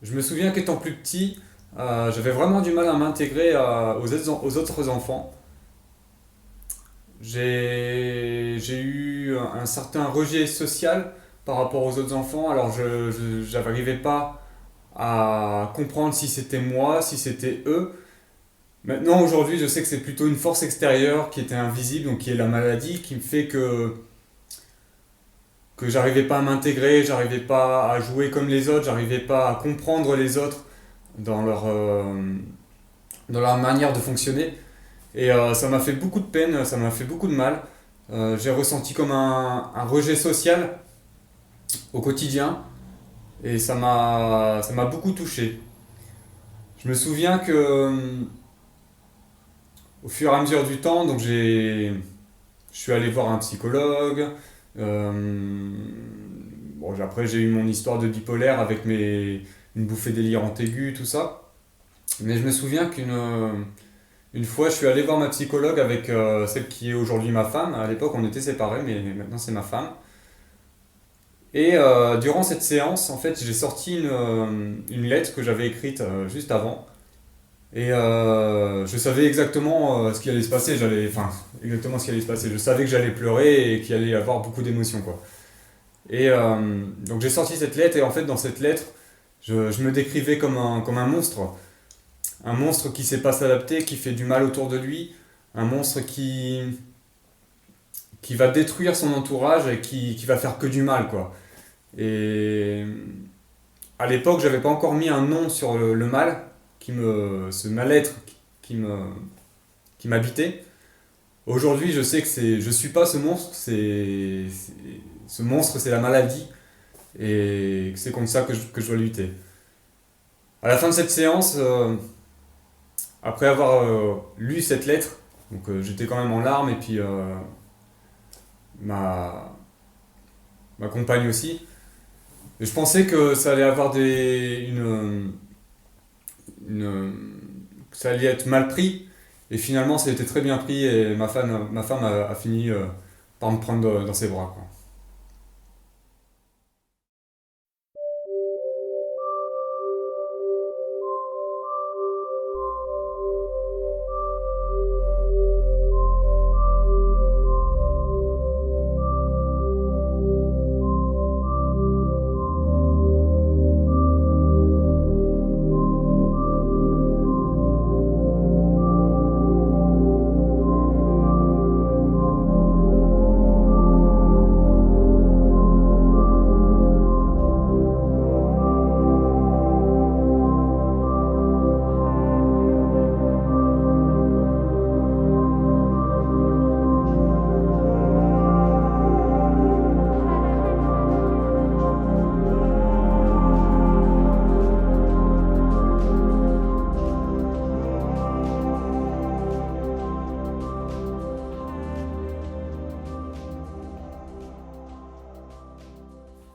Je me souviens qu'étant plus petit, j'avais vraiment du mal à m'intégrer aux autres enfants. J'ai eu un certain rejet social par rapport aux autres enfants, alors je n'arrivais pas à comprendre si c'était moi, si c'était eux. Maintenant, aujourd'hui, je sais que c'est plutôt une force extérieure qui était invisible, donc qui est la maladie, qui me fait que j'arrivais pas à m'intégrer, j'arrivais pas à jouer comme les autres, j'arrivais pas à comprendre les autres dans dans leur manière de fonctionner. Et ça m'a fait beaucoup de peine, ça m'a fait beaucoup de mal. J'ai ressenti comme un rejet social au quotidien et ça m'a beaucoup touché. Je me souviens que au fur et à mesure du temps, je suis allé voir un psychologue. euh, bon, après, j'ai eu mon histoire de bipolaire avec une bouffée délirante aiguë, tout ça. Mais je me souviens une fois, je suis allé voir ma psychologue avec celle qui est aujourd'hui ma femme. À l'époque, on était séparés, mais maintenant c'est ma femme. Et durant cette séance, en fait, j'ai sorti une lettre que j'avais écrite juste avant. Et je savais exactement ce qui allait se passer. Enfin, exactement ce qui allait se passer. Je savais que j'allais pleurer et qu'il allait y avoir beaucoup d'émotions, quoi. Et donc j'ai sorti cette lettre et en fait, dans cette lettre, je me décrivais comme un monstre. Un monstre qui sait pas s'adapter, qui fait du mal autour de lui. Un monstre qui va détruire son entourage et qui va faire que du mal, quoi. Et à l'époque, j'avais pas encore mis un nom sur le mal, ce mal-être qui me, qui m'habitait. Aujourd'hui, je sais que je suis pas ce monstre, ce monstre, c'est la maladie, et que c'est contre ça que je dois lutter. À la fin de cette séance, après avoir lu cette lettre, donc j'étais quand même en larmes, et puis ma, ma compagne aussi, et je pensais que ça allait avoir une, que ça allait être mal pris, et finalement ça a été très bien pris, et ma femme a fini par me prendre dans ses bras, quoi.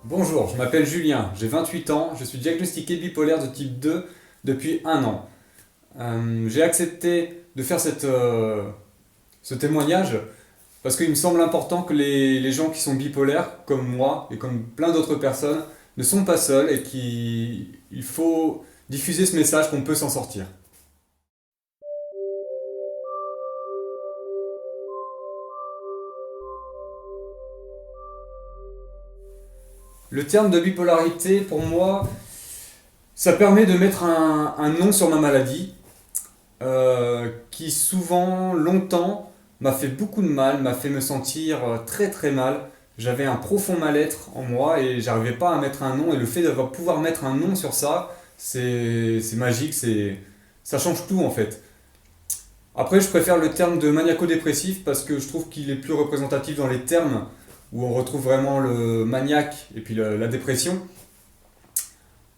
Bonjour, je m'appelle Julien, j'ai 28 ans, je suis diagnostiqué bipolaire de type 2 depuis un an. J'ai accepté de faire ce témoignage parce qu'il me semble important que les gens qui sont bipolaires, comme moi et comme plein d'autres personnes, ne sont pas seuls et qu'il faut diffuser ce message qu'on peut s'en sortir. Le terme de bipolarité, pour moi, ça permet de mettre un nom sur ma maladie, qui souvent, longtemps, m'a fait beaucoup de mal, m'a fait me sentir très très mal. J'avais un profond mal-être en moi et j'arrivais pas à mettre un nom. Et le fait de pouvoir mettre un nom sur ça, c'est magique, ça change tout en fait. Après, je préfère le terme de maniaco-dépressif parce que je trouve qu'il est plus représentatif dans les termes où on retrouve vraiment le maniaque et puis la dépression.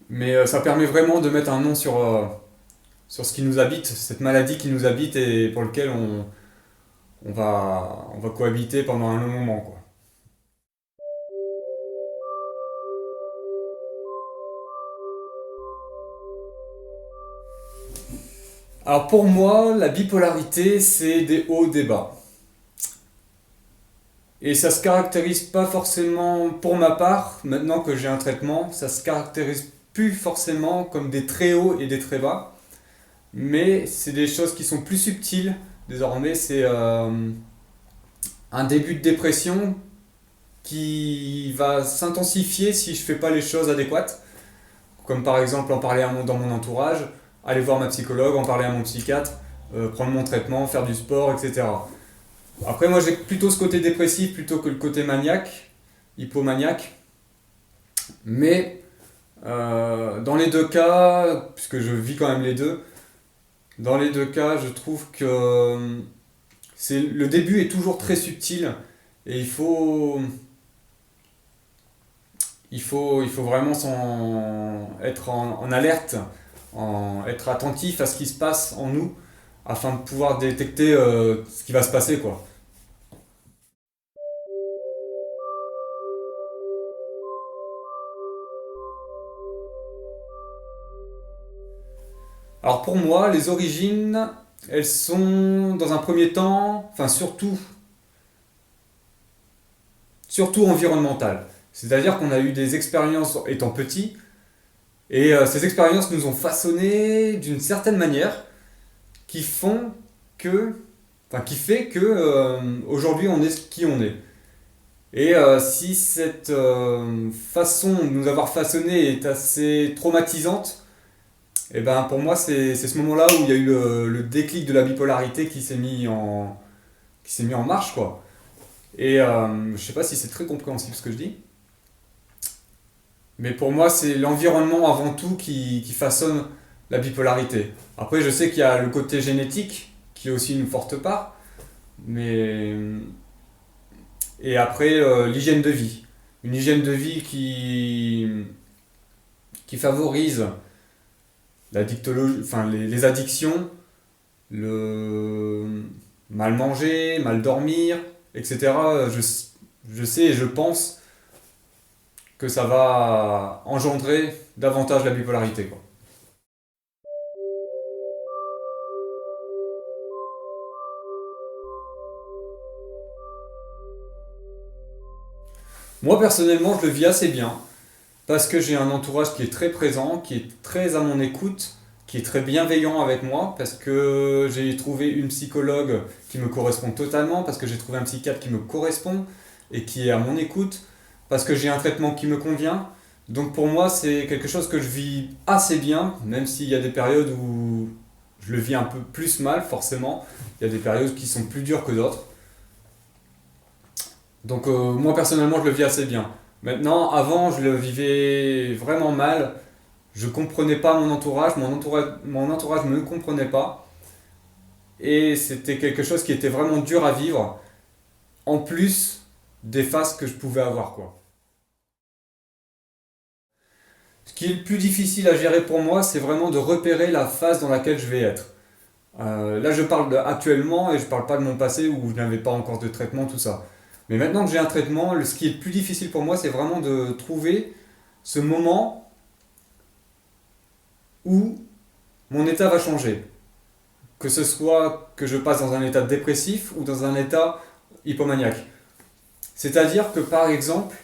Mais ça permet vraiment de mettre un nom sur ce qui nous habite, cette maladie qui nous habite et pour lequel on va cohabiter pendant un long moment, quoi. Alors pour moi, la bipolarité, c'est des hauts, des bas. Et ça se caractérise pas forcément, pour ma part, maintenant que j'ai un traitement, ça se caractérise plus forcément comme des très hauts et des très bas, mais c'est des choses qui sont plus subtiles. Désormais, c'est un début de dépression qui va s'intensifier si je fais pas les choses adéquates, comme par exemple en parler dans mon entourage, aller voir ma psychologue, en parler à mon psychiatre, prendre mon traitement, faire du sport, etc. Après, moi j'ai plutôt ce côté dépressif plutôt que le côté maniaque, hypomaniaque, mais dans les deux cas, puisque je vis quand même les deux, dans les deux cas, je trouve que le début est toujours très subtil et il faut vraiment être en alerte, être attentif à ce qui se passe en nous afin de pouvoir détecter ce qui va se passer, quoi. Alors pour moi, les origines, elles sont dans un premier temps, enfin surtout environnementales. C'est-à-dire qu'on a eu des expériences étant petit, et ces expériences nous ont façonné d'une certaine manière qui font que, qui fait que aujourd'hui on est qui on est. Et si cette façon de nous avoir façonné est assez traumatisante, et ben pour moi c'est ce moment-là où il y a eu le déclic de la bipolarité qui s'est mis en marche, quoi. Et je sais pas si c'est très compréhensible ce que je dis, mais pour moi c'est l'environnement avant tout qui façonne la bipolarité. Après je sais qu'il y a le côté génétique qui est aussi une forte part, mais et après l'hygiène de vie. Une hygiène de vie qui favorise la dictologie, enfin les addictions, le mal manger, mal dormir, etc. Je sais et je pense que ça va engendrer davantage la bipolarité, quoi. Moi personnellement, je le vis assez bien parce que j'ai un entourage qui est très présent, qui est très à mon écoute, qui est très bienveillant avec moi, parce que j'ai trouvé une psychologue qui me correspond totalement, parce que j'ai trouvé un psychiatre qui me correspond et qui est à mon écoute, parce que j'ai un traitement qui me convient. Donc pour moi, c'est quelque chose que je vis assez bien, même s'il y a des périodes où je le vis un peu plus mal, forcément. Il y a des périodes qui sont plus dures que d'autres. Donc moi personnellement, je le vis assez bien. Maintenant, avant, je le vivais vraiment mal. Je comprenais pas mon entourage ne me comprenait pas. Et c'était quelque chose qui était vraiment dur à vivre, en plus des phases que je pouvais avoir, quoi. Ce qui est le plus difficile à gérer pour moi, c'est vraiment de repérer la phase dans laquelle je vais être. Là, je parle actuellement et je parle pas de mon passé où je n'avais pas encore de traitement, tout ça. Mais maintenant que j'ai un traitement, ce qui est le plus difficile pour moi, c'est vraiment de trouver ce moment où mon état va changer. Que ce soit que je passe dans un état dépressif ou dans un état hypomaniaque. C'est-à-dire que par exemple,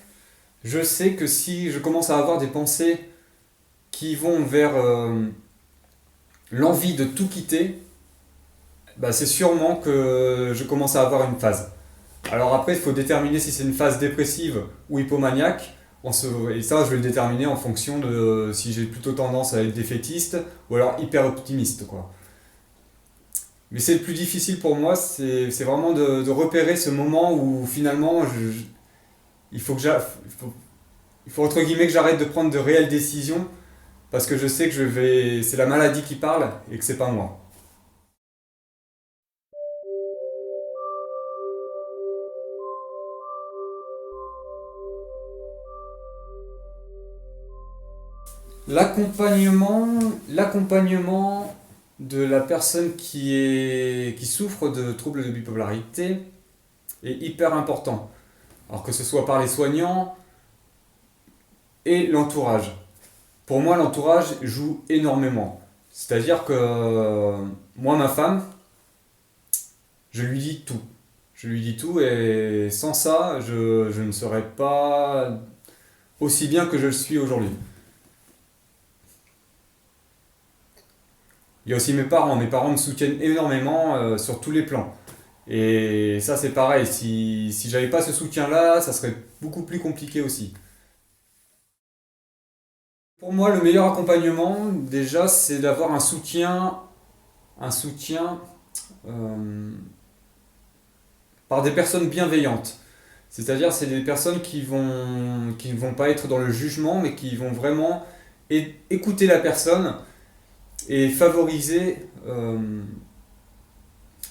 je sais que si je commence à avoir des pensées qui vont vers l'envie de tout quitter, bah c'est sûrement que je commence à avoir une phase. Alors après, il faut déterminer si c'est une phase dépressive ou hypomaniaque. Et ça, je vais le déterminer en fonction de si j'ai plutôt tendance à être défaitiste ou alors hyper optimiste, quoi. Mais c'est le plus difficile pour moi, c'est vraiment de repérer ce moment où finalement il faut que il faut entre guillemets que j'arrête de prendre de réelles décisions parce que je sais que c'est la maladie qui parle et que c'est pas moi. L'accompagnement de la personne qui souffre de troubles de bipolarité est hyper important. Alors que ce soit par les soignants et l'entourage. Pour moi, l'entourage joue énormément. C'est-à-dire que moi, ma femme, je lui dis tout. Je lui dis tout et sans ça, je ne serais pas aussi bien que je le suis aujourd'hui. Il y a aussi mes parents. Mes parents me soutiennent énormément sur tous les plans. Et ça, c'est pareil. Si j'avais pas ce soutien-là, ça serait beaucoup plus compliqué aussi. Pour moi, le meilleur accompagnement, déjà, c'est d'avoir un soutien euh, par des personnes bienveillantes. C'est-à-dire, c'est des personnes qui ne vont pas être dans le jugement, mais qui vont vraiment écouter la personne et favoriser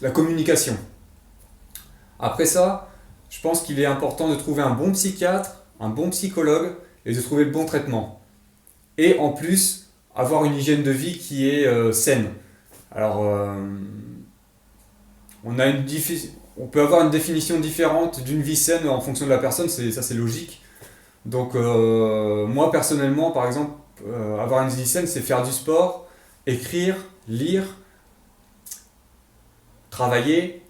la communication. Après ça, je pense qu'il est important de trouver un bon psychiatre, un bon psychologue et de trouver le bon traitement. Et en plus, avoir une hygiène de vie qui est saine. Alors, on a on peut avoir une définition différente d'une vie saine en fonction de la personne, ça c'est logique. Donc, moi personnellement, par exemple, avoir une vie saine, c'est faire du sport, écrire, lire, travailler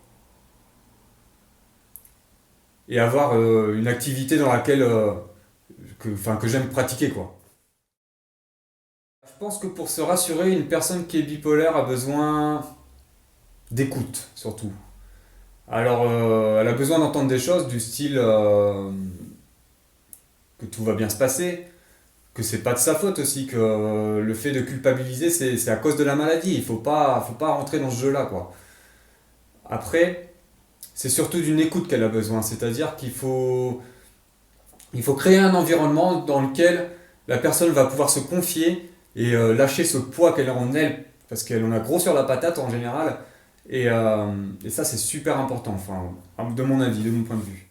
et avoir une activité dans laquelle que j'aime pratiquer quoi. Je pense que pour se rassurer, une personne qui est bipolaire a besoin d'écoute surtout. Alors, elle a besoin d'entendre des choses du style que tout va bien se passer, que c'est pas de sa faute aussi, que le fait de culpabiliser, c'est à cause de la maladie. Faut pas rentrer dans ce jeu-là, quoi. Après, c'est surtout d'une écoute qu'elle a besoin, c'est-à-dire il faut créer un environnement dans lequel la personne va pouvoir se confier et lâcher ce poids qu'elle a en elle, parce qu'elle en a gros sur la patate en général, et ça c'est super important, enfin, de mon avis, de mon point de vue.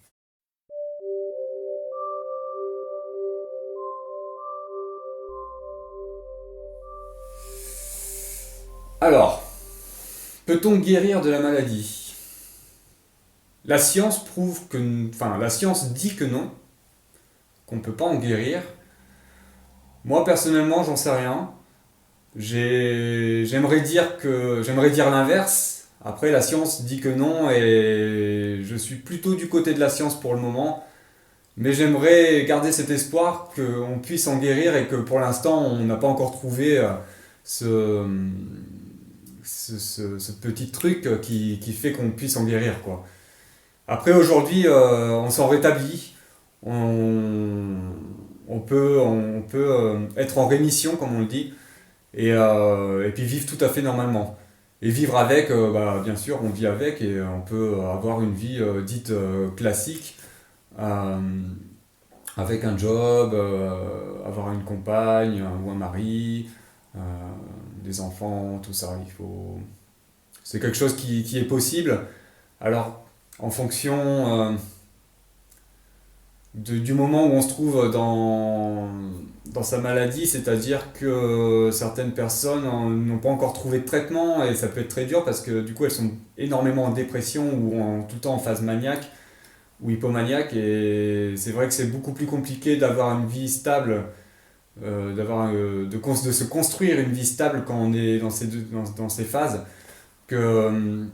Alors, peut-on guérir de la maladie? La science prouve que, enfin, la science dit que non, qu'on ne peut pas en guérir. Moi personnellement, j'en sais rien. J'aimerais dire l'inverse. Après, la science dit que non, et je suis plutôt du côté de la science pour le moment. Mais j'aimerais garder cet espoir qu'on puisse en guérir et que pour l'instant, on n'a pas encore trouvé ce, ce petit truc qui fait qu'on puisse en guérir, quoi. Après, aujourd'hui, on s'en rétablit. On, on peut être en rémission, comme on le dit, et puis vivre tout à fait normalement. Et vivre avec, bah, bien sûr, on vit avec et on peut avoir une vie dite classique, euh, avec un job, avoir une compagne ou un mari, euh, des enfants, tout ça. C'est quelque chose qui est possible. Alors, en fonction du moment où on se trouve dans sa maladie, c'est-à-dire que certaines personnes n'ont pas encore trouvé de traitement et ça peut être très dur parce que du coup elles sont énormément en dépression ou tout le temps en phase maniaque ou hypomaniaque, et c'est vrai que c'est beaucoup plus compliqué d'avoir une vie stable, de se construire une vie stable quand on est dans ces phases que,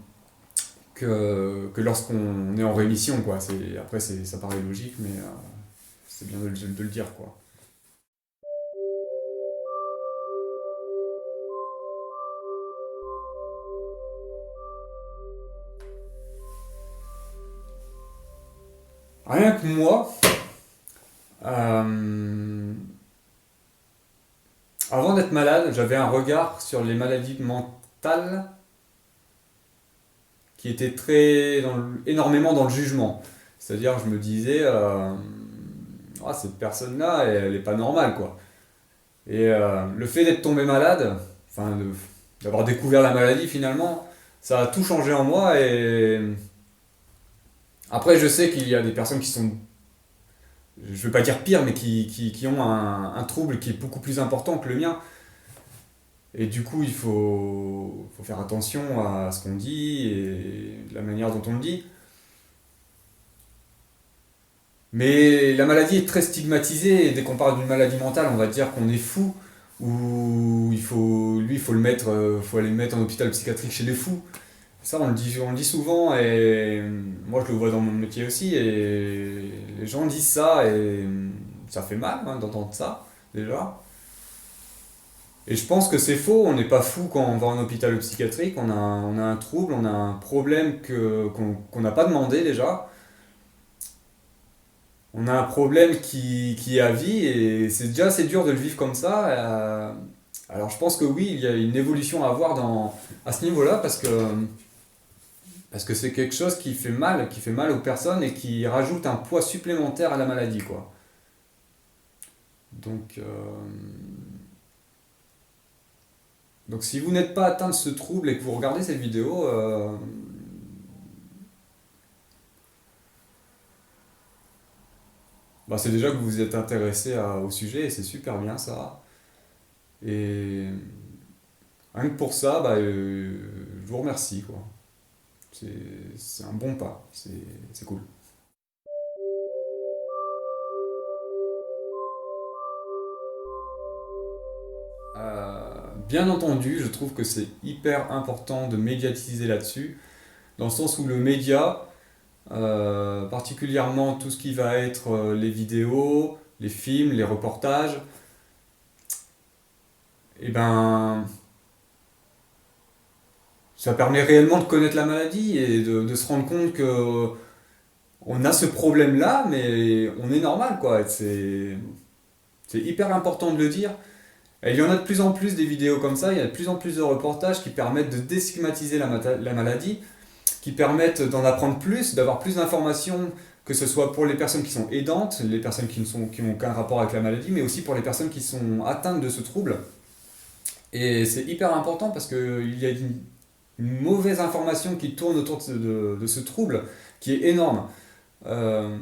que lorsqu'on est en rémission, quoi. Après, ça paraît logique, mais c'est bien de le dire, quoi. Rien que moi, euh, avant d'être malade, j'avais un regard sur les maladies mentales qui était énormément dans le jugement. C'est-à-dire, je me disais, ah, cette personne-là, elle est pas normale, quoi. Et le fait d'être tombé malade, d'avoir découvert la maladie finalement, ça a tout changé en moi. Et après, je sais qu'il y a des personnes qui sont, je veux pas dire pire, mais qui ont un trouble qui est beaucoup plus important que le mien. Et du coup, faut faire attention à ce qu'on dit et de la manière dont on le dit. Mais la maladie est très stigmatisée, et dès qu'on parle d'une maladie mentale, on va dire qu'on est fou, ou il faut faut aller le mettre en hôpital psychiatrique chez les fous. Ça, on le dit souvent, et moi je le vois dans mon métier aussi, et les gens disent ça, et ça fait mal, hein, d'entendre ça, déjà. Et je pense que c'est faux, on n'est pas fou quand on va en hôpital psychiatrique, on a un trouble, on a un problème qu'on n'a pas demandé déjà. On a un problème qui est à vie et c'est déjà assez dur de le vivre comme ça. Alors je pense que oui, il y a une évolution à avoir à ce niveau-là parce que c'est quelque chose qui fait mal aux personnes et qui rajoute un poids supplémentaire à la maladie, quoi. Donc, euh, donc si vous n'êtes pas atteint de ce trouble et que vous regardez cette vidéo, bah c'est déjà que vous vous êtes intéressé au sujet et c'est super bien ça. Et rien que pour ça, je vous remercie, quoi. C'est c'est un bon pas, c'est cool. Bien entendu, je trouve que c'est hyper important de médiatiser là-dessus, dans le sens où le média, particulièrement tout ce qui va être les vidéos, les films, les reportages, et ben, ça permet réellement de connaître la maladie et de se rendre compte que on a ce problème-là, mais on est normal, quoi. C'est hyper important de le dire. Et il y en a de plus en plus des vidéos comme ça, il y a de plus en plus de reportages qui permettent de déstigmatiser la maladie, qui permettent d'en apprendre plus, d'avoir plus d'informations, que ce soit pour les personnes qui sont aidantes, les personnes qui n'ont aucun rapport avec la maladie, mais aussi pour les personnes qui sont atteintes de ce trouble. Et c'est hyper important parce qu'il y a une mauvaise information qui tourne autour de ce trouble qui est énorme. Euh,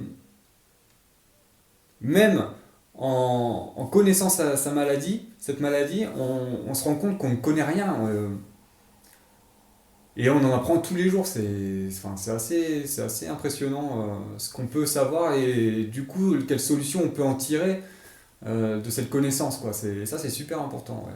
Même en connaissant sa maladie, cette maladie, on se rend compte qu'on ne connaît rien. Et on en apprend tous les jours. C'est assez impressionnant ce qu'on peut savoir et du coup, quelles solutions on peut en tirer de cette connaissance, quoi. Ça, c'est super important. Ouais.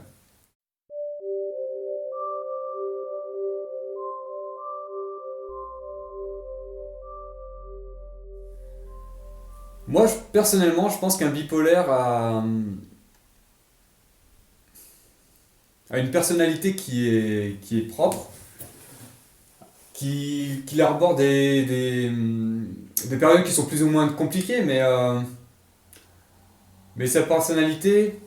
Moi, personnellement, je pense qu'un bipolaire a une personnalité qui est propre, qui arbore des périodes qui sont plus ou moins compliquées, mais sa personnalité,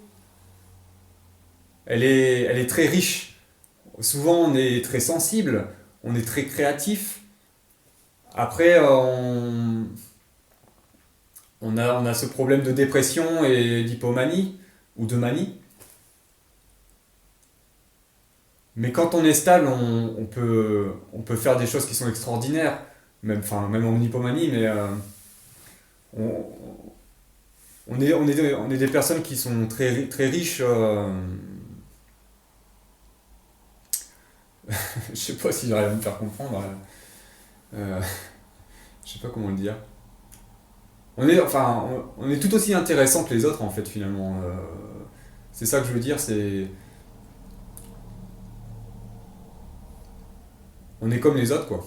elle est très riche. Souvent, on est très sensible, on est très créatif. Après, on a ce problème de dépression et d'hypomanie, ou de manie. Mais quand on est stable, on peut faire des choses qui sont extraordinaires, même, enfin, même en hypomanie, mais on, on est des personnes qui sont très riches. Je sais pas si j'arrive à me faire comprendre. Euh, je sais pas comment le dire. On est tout aussi intéressant que les autres, en fait, finalement. C'est ça que je veux dire, on est comme les autres, quoi.